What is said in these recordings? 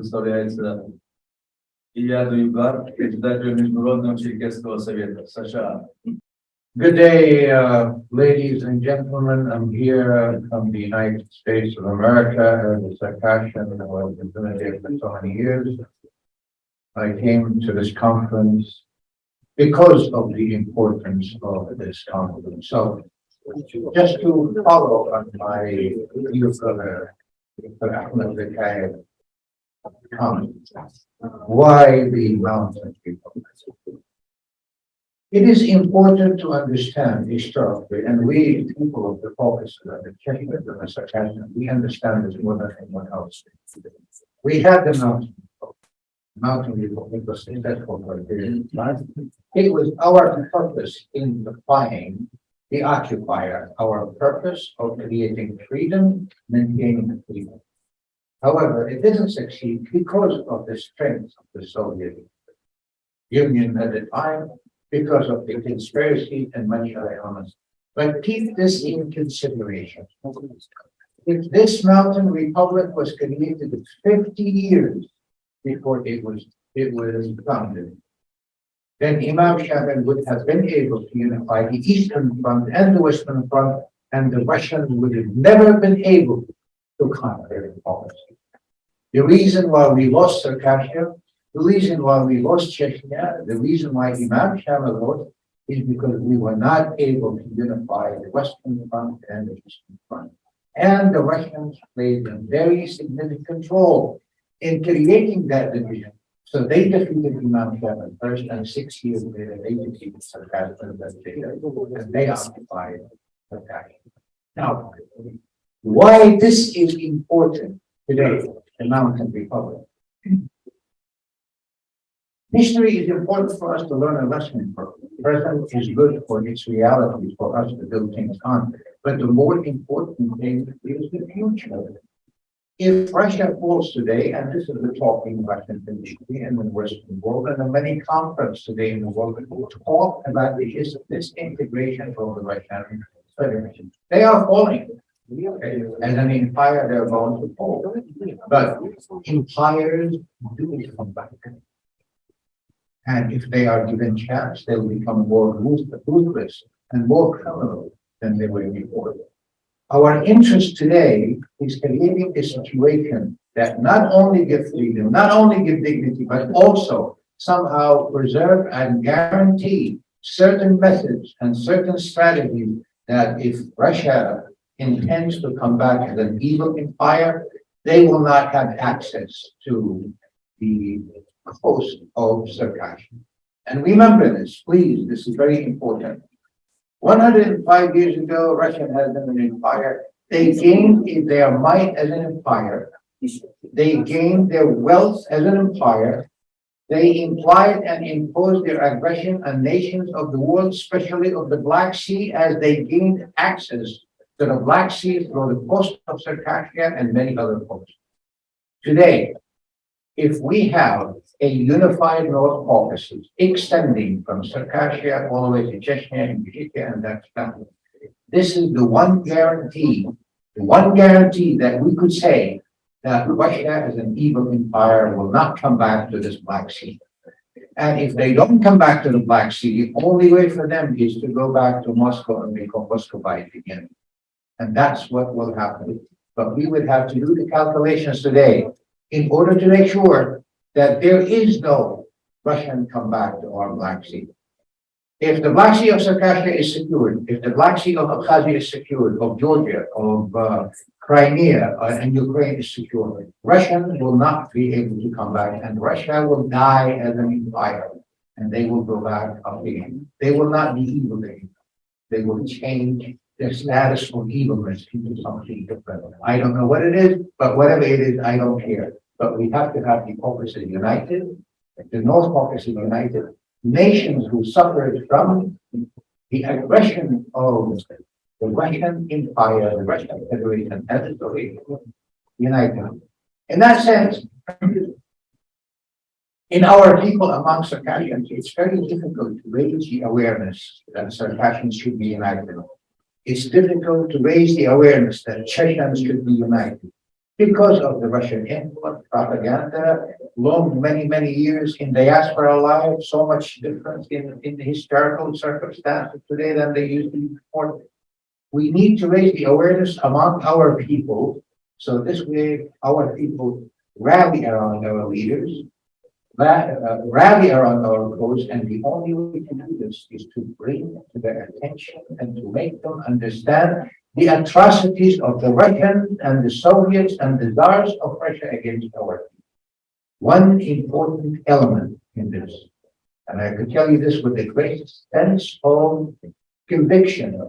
предоставляется Ияду Youghar, председателю Международного Черкесского совета США. Good day, ladies and gentlemen. I'm here from the United States of America as a Circassian who has been doing it for so many years. I came to this conference because of the importance of this conference. So, just to follow on my dear brother, comment, why the mountain people? It is important to understand historically, and we people of the Caucasus and the Czechia and the Circassians, we understand this more than anyone else. We had the mountain people was successful for a period of time. It was our purpose in defying the occupier, our purpose of creating freedom, maintaining freedom. However, it didn't succeed because of the strength of the Soviet Union at the time, because of the conspiracy and many other elements. But keep this in consideration. If this mountain republic was created 50 years before it was founded, then Imam Shaban would have been able to unify the Eastern Front and the Western Front, and the Russians would have never been able to conquer the Caucasus. The reason why we lost Circassia, the reason why we lost Chechnya, the reason why Imam Shaban lost, is because we were not able to unify the Western Front and the Eastern Front. And the Russians played a very significant role in creating that division. So they defeated Imam Shaban first, and 6 years later they defeated Circassia and they occupied Circassia. Now, why this is important today, the Mountain Republic? History is important for us to learn a lesson from. The present is good for its reality for us to build things on. But the more important thing is the future. If Russia falls today, and this is the talking Russian industry and the Western world, and the many conferences today in the world that will talk about the disintegration of the Russian Federation. They are falling. As an empire, they're going to fall. But empires do come back. And if they are given chance, they'll become more ruthless and more criminal than they were before. Our interest today is creating a situation that not only gives freedom, not only gives dignity, but also somehow preserve and guarantee certain methods and certain strategies that if Russia intends to come back as an evil empire, they will not have access to the coast of Circassia. And remember this, please, this is very important. 105 years ago, Russia has been an empire. They gained their might as an empire. They gained their wealth as an empire. They implied and imposed their aggression on nations of the world, especially of the Black Sea, as they gained access to the Black Sea through the coast of Circassia and many other coasts. Today, if we have a unified North Caucasus extending from Circassia all the way to Chechnya and Ичкерия and that's done, this is the one guarantee that we could say that Russia as an evil empire will not come back to this Black Sea. And if they don't come back to the Black Sea, the only way for them is to go back to Moscow and become Muscovite again. And that's what will happen. But we would have to do the calculations today in order to make sure that there is no Russian comeback to our Black Sea. If the Black Sea of Circassia is secured, if the Black Sea of Abkhazia is secured, of Georgia, of Crimea and Ukraine is secured, Russians will not be able to come back, and Russia will die as an empire, and they will go back up again. They will not be evil anymore. They will change their status of evilness into something different. I don't know what it is, but whatever it is, I don't care. But we have to have the Caucasus united, the North Caucasus united, nations who suffered from the aggression of the Russian Empire, the Russian Federation, and the Soviet united. In that sense, in our people among Circassians, it's very difficult to raise the awareness that Circassians should be united. It's difficult to raise the awareness that Chechens should be united. because of the Russian influence, propaganda, long, many years in diaspora life, so much difference in the historical circumstances today than they used to be before. We need to raise the awareness among our people, so this way our people rally around our leaders, rally around our cause, and the only way to do this is to bring to their attention and to make them understand the atrocities of the Russians and the Soviets and the Tsars of Russia against our people. One important element in this, and I could tell you this with a great sense of conviction,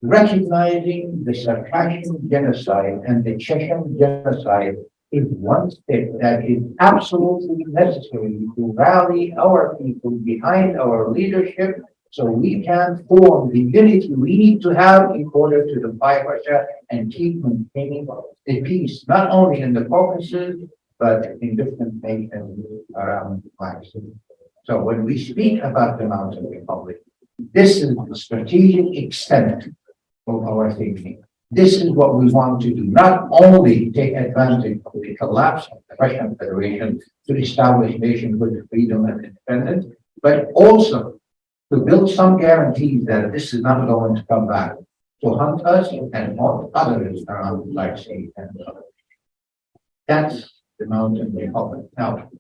recognizing the Circassian genocide and the Chechen genocide is one step that is absolutely necessary to rally our people behind our leadership so we can form the unity we need to have in order to defy Russia and keep maintaining the peace, not only in the Caucasus, but in different nations around the Black Sea. So when we speak about the Mountain Republic, this is the strategic extent of our thinking. This is what we want to do, not only take advantage of the collapse of the Russian Federation to establish nationhood, freedom, and independence, but also to build some guarantees that this is not going to come back to hunt us and haunt others around the Black Sea and others. That's the Mountain Republic. Now,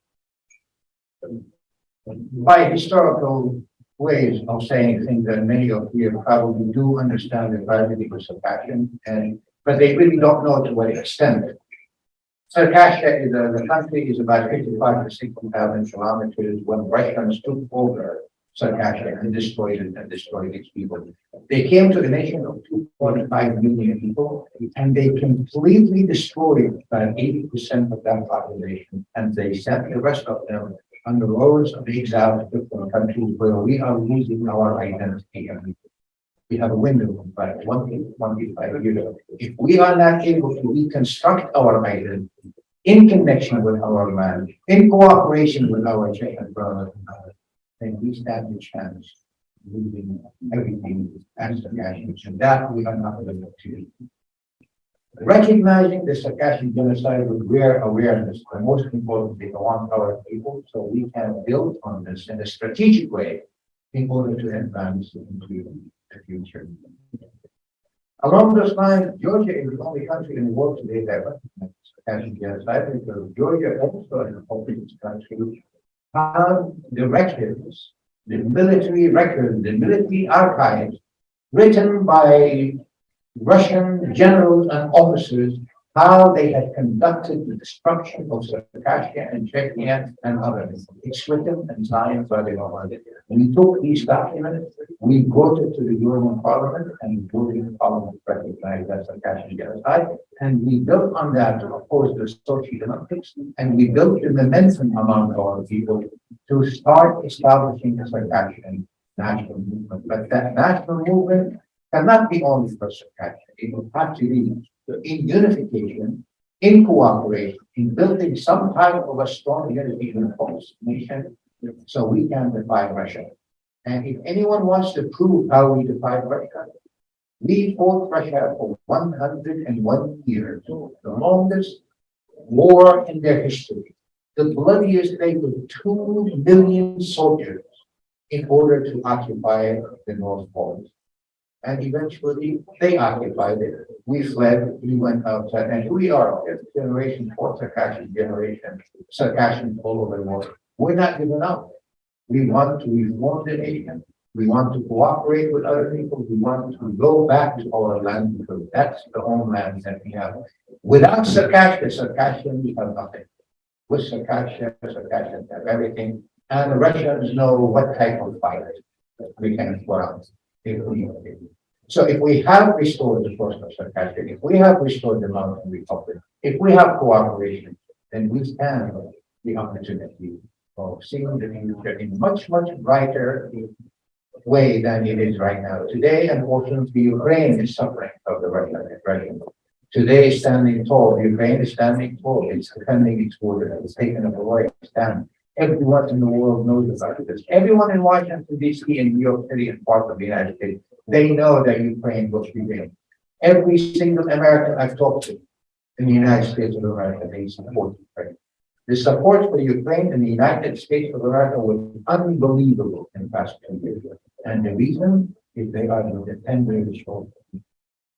by historical ways of saying things that many of you probably do understand the tragedy of Circassia, but they really don't know to what extent. Circassia is the country is about 55 to 60,000 kilometers when Russians took over Circassia and destroyed it and destroyed its people. They came to a nation of 2.5 million people, and they completely destroyed about 80% of that population, and they sent the rest of them on the roads of exile to different countries where we are losing our identity. We have a window of about 25 years. If we are not able to reconstruct our identity in connection with our land, in cooperation with our Chechen brothers, then we stand a chance of losing everything as Circassians, and that we are not able to do. Recognizing the Circassian genocide with rare awareness, the most important thing among our people, so we can build on this in a strategic way in order to advance into the future. Along those lines, Georgia is the only country in the world today that recognizes Circassian genocide, because Georgia also is an open country have the records, the military records, the military archives written by Russian generals and officers, how they had conducted the destruction of Circassia and Czechia and others. It's written and signed by the government. We took these documents, we brought it to the European Parliament, and the European Parliament recognized that Circassian genocide, and we built on that to oppose the Sochi Olympics, and we built the momentum among our people to start establishing the Circassian national movement. But that national movement cannot be only for Circassia. It will have to be in unification, in cooperation, in building some type of a strong unity in the nation, so we can defy Russia. And if anyone wants to prove how we defied Russia, we fought Russia for 101 years, the longest war in their history, the bloodiest they with 2 million soldiers in order to occupy the North Pole. And eventually they occupied it. We fled, we went outside, and we are fifth generation, fourth Circassian generation, Circassians all over the world. We're not giving up. We want to reform the nation. We want to cooperate with other people. We want to go back to our land because that's the homeland that we have. Without Circassia, Circassians have nothing. With Circassia, Circassians have everything. And the Russians know what type of fight we can put on. So if we have restored the force of Circassia, if we have restored the Mountain Republic, if we have cooperation, then we stand the opportunity of seeing the future in much brighter way than it is right now. Today, unfortunately, Ukraine is suffering of the Russian aggression. Today is standing tall. Ukraine is standing tall. It's defending its border. It's taken a heroic stand. Everyone in the world knows about this. Everyone in Washington, D.C., and New York City, and parts of the United States, they know that Ukraine will prevail. Every single American I've talked to in the United States of America, they support Ukraine. The support for Ukraine in the United States of America was unbelievable in the past 2 years. And the reason is they are the defenders of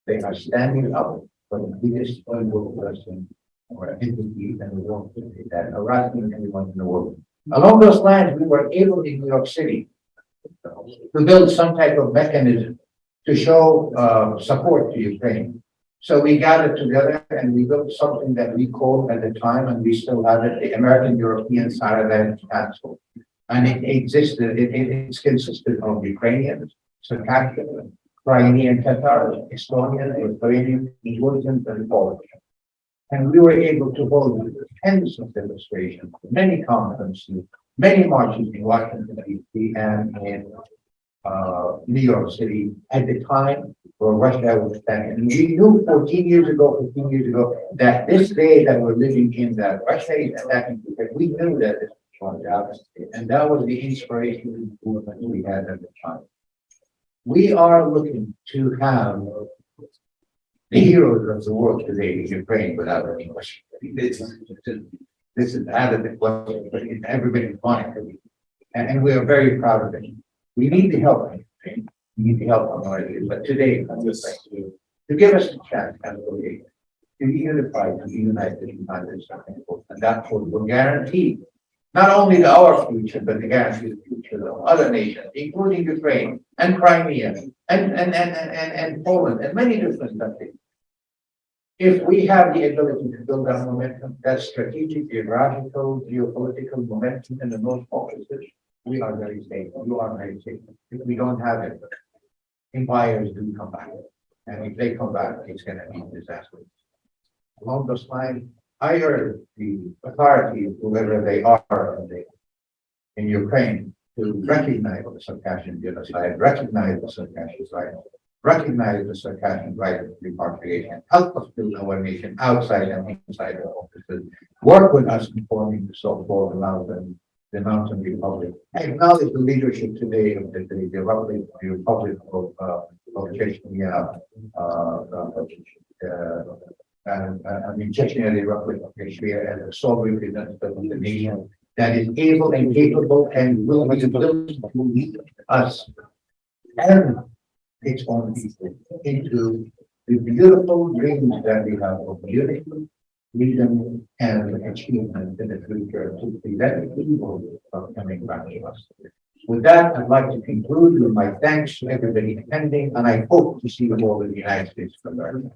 they are standing up for the biggest evil person or entity in the world that harassing everyone in the world. Along those lines, we were able in New York City to build some type of mechanism to show support to Ukraine. So we gathered together and we built something that we called at the time, and we still have it, the American European Solidarity Council. And it existed, it consisted of Ukrainians, Circassians, Crimean Tatars, Estonian, Lithuanian, Georgians, and Polish. And we were able to hold tens of demonstrations, many conferences, many marches in Washington, D.C. and in New York City at the time where Russia was standing. And we knew 15 years ago, that this day that we're living in, that Russia is attacking, because we knew that this was going to happen. And that was the inspiration we had at the time. We are looking to have the heroes of the world today in Ukraine without any question. This is out of the question, but everybody's wanting it. And we are very proud of it. We need the help in Ukraine. We need the help of our leaders. But today, I'm just like to give us a chance to be unified, to be united behind this something. And that will guarantee not only our future, but the guarantee the future of other nations, including Ukraine and Crimea and Poland and many different countries. If we have the ability to build that momentum, that strategic, geographical, geopolitical momentum in the North Caucasus, we are very safe. You are very safe. If we don't have it, empires do come back. And if they come back, it's going to be a disaster. Along those lines, I heard the authorities, whoever they are in Ukraine, to recognize the Circassian genocide, recognize the Circassian right, recognize the Circassian right of repatriation, help us build our nation outside and inside our offices, work with us in forming the so-called the Mountain Republic. I acknowledge the leadership today of the Republic of Chechnya, Chechnya, the Republic of Ичкерия, as a sole representative of the nation that is able and capable and will be able to lead us and its own people into the beautiful dreams that we have of unity, freedom, and achievement in the future to prevent evil from coming back to us. With that, I'd like to conclude with my thanks to everybody attending, and I hope to see you all in the United States of America.